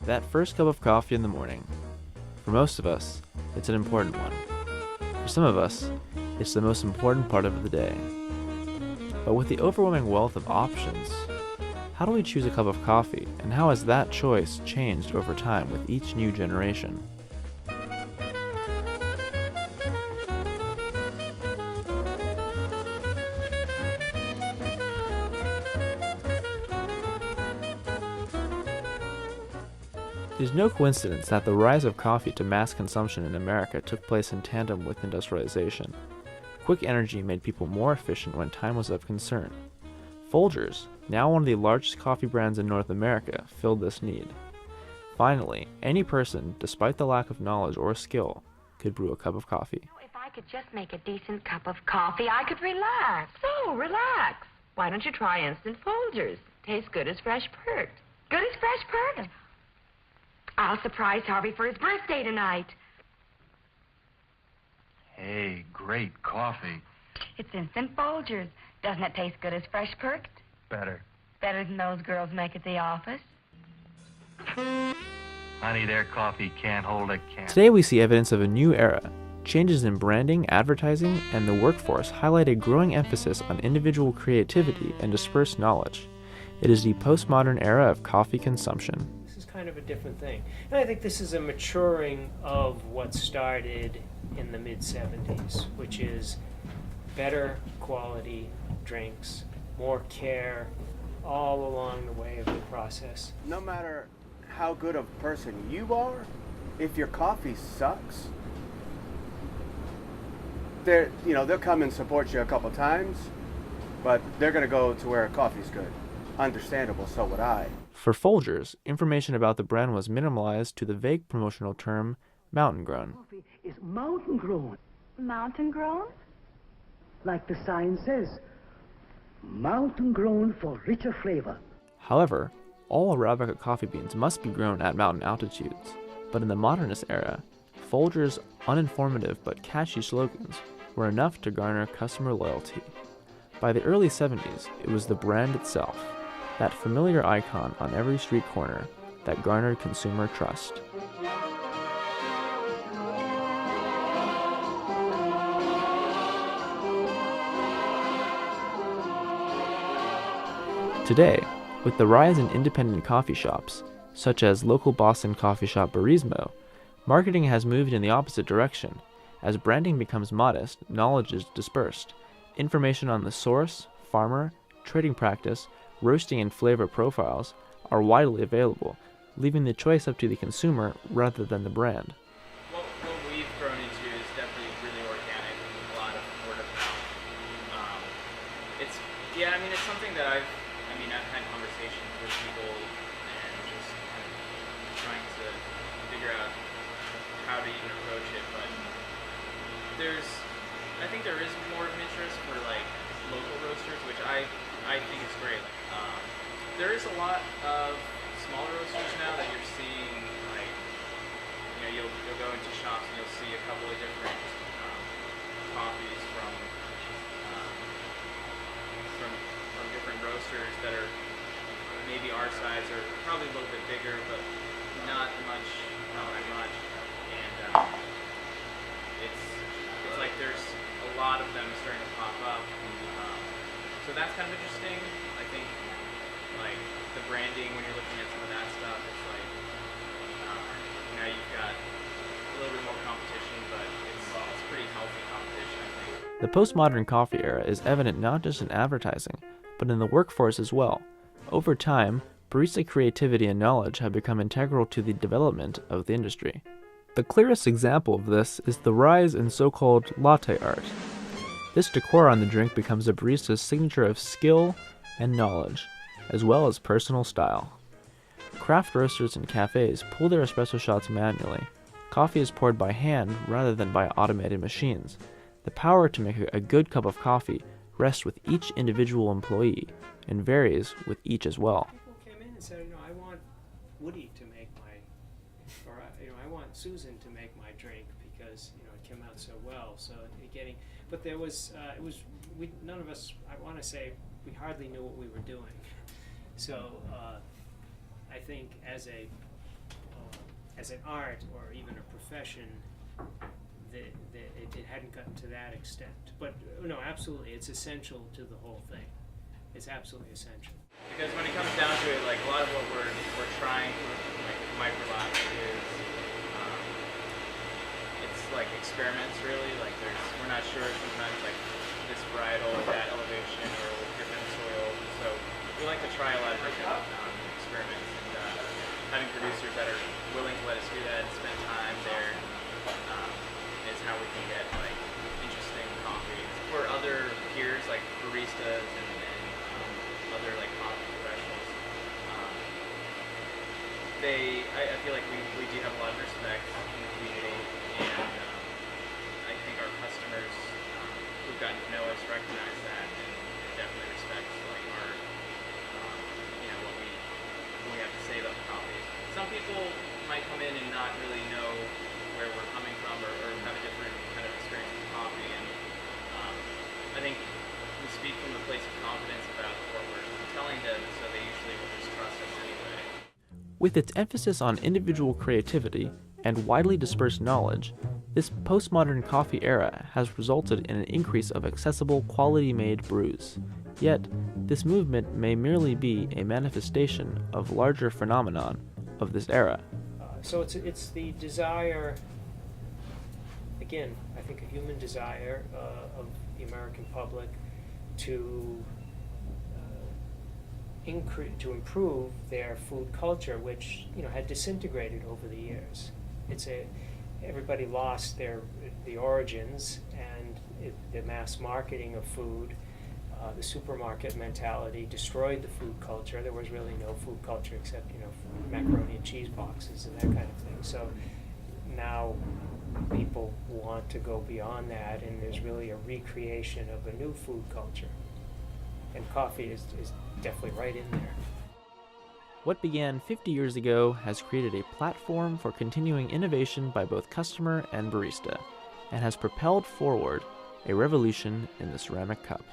that first cup of coffee in the morning. For most of us, it's an important one. For some of us, it's the most important part of the day. But with the overwhelming wealth of options, how do we choose a cup of coffee, and how has that choice changed over time with each new generation? It is no coincidence that the rise of coffee to mass consumption in America took place in tandem with industrialization. Quick energy made people more efficient when time was of concern. Foldgers, now one of the largest coffee brands in North America, filled this need. Finally, any person, despite the lack of knowledge or skill, could brew a cup of coffee. If I could just make a decent cup of coffee, I could relax. So, relax. Why don't you try instant Foldgers? Tastes good as fresh perked. Good as fresh perked. I'll surprise Harvey for his birthday tonight. Hey, great coffee. It's instant Foldgers. Doesn't it taste good as fresh perked? Better. Better than those girls make at the office. Honey, their coffee can't hold a candle. Today we see evidence of a new era. Changes in branding, advertising, and the workforce highlight a growing emphasis on individual creativity and dispersed knowledge. It is the postmodern era of coffee consumption. Kind of a different thing. And I think this is a maturing of what started in the mid-70s, which is better quality drinks, more care all along the way of the process. No matter how good of a person you are, if your coffee sucks, they'll come and support you a couple times, but they're going to go to where coffee's good. Understandable, so would I. For Foldgers, information about the brand was minimalized to the vague promotional term mountain grown. Coffee is mountain grown. Mountain grown? Like the sign says, mountain grown for richer flavor. However, all Arabica coffee beans must be grown at mountain altitudes. But in the modernist era, Foldgers' uninformative but catchy slogans were enough to garner customer loyalty. By the early 70s, it was the brand itself, that familiar icon on every street corner, that garnered consumer trust. Today, with the rise in independent coffee shops, such as local Boston coffee shop Burismo, marketing has moved in the opposite direction. As branding becomes modest, knowledge is dispersed. Information on the source, farmer, trading practice, roasting and flavor profiles are widely available, leaving the choice up to the consumer rather than the brand. What we've grown into is definitely really organic, a lot of word of mouth. It's something that I've had conversations with people and just kind of trying to figure out how to even approach it, but I think there is more of an interest for like local roasters, which I think is great. There is a lot of smaller roasters now that you're seeing, like, you'll go into shops and you'll see a couple of different coffees from different roasters that are maybe our size or probably a little bit bigger, but not that much. And it's like there's a lot of them starting to pop up. So that's kind of interesting. I think like the branding, when you're looking at some of that stuff, it's like now you've got a little bit more competition, but it's pretty healthy competition, I think. The postmodern coffee era is evident not just in advertising, but in the workforce as well. Over time, barista creativity and knowledge have become integral to the development of the industry. The clearest example of this is the rise in so-called latte art. This decor on the drink becomes a barista's signature of skill and knowledge, as well as personal style. Craft roasters and cafes pull their espresso shots manually. Coffee is poured by hand rather than by automated machines. The power to make a good cup of coffee rests with each individual employee and varies with each as well. People came in and said, I want Woody to make I want Susan to make my drink because, it came out so well. So but there was, none of us, I want to say, we hardly knew what we were doing. So I think as a as an art or even a profession, it hadn't gotten to that extent. But no, absolutely, it's essential to the whole thing. It's absolutely essential. Because when it comes down to it, like a lot of what we're trying for like microlapse is it's like experiments really. Like we're not sure sometimes like this varietal at that elevation or with different soils. So we like to try a lot of different experiments, and having producers that are willing to let us do that and spend time there is how we can get like interesting coffee for other peers like baristas and other like coffee professionals. I feel like we do have a lot of respect in the community, and I think our customers who've gotten to know us recognize that and definitely respect like our what we have to say about the coffee. Some people might come in and not really know where we're coming from or have a different kind of experience with coffee, and I think we speak from a place of confidence about what we're telling them, so they usually will just trust us anyway. With its emphasis on individual creativity and widely dispersed knowledge, this postmodern coffee era has resulted in an increase of accessible, quality-made brews. Yet, this movement may merely be a manifestation of larger phenomenon of this era. So it's the desire, again, I think a human desire of the American public to improve their food culture, which had disintegrated over the years. Everybody lost the origins, and the mass marketing of food, the supermarket mentality destroyed the food culture. There was really no food culture except macaroni and cheese boxes and that kind of thing. So now people want to go beyond that, and there's really a recreation of a new food culture. And coffee is definitely right in there. What began 50 years ago has created a platform for continuing innovation by both customer and barista, and has propelled forward a revolution in the ceramic cup.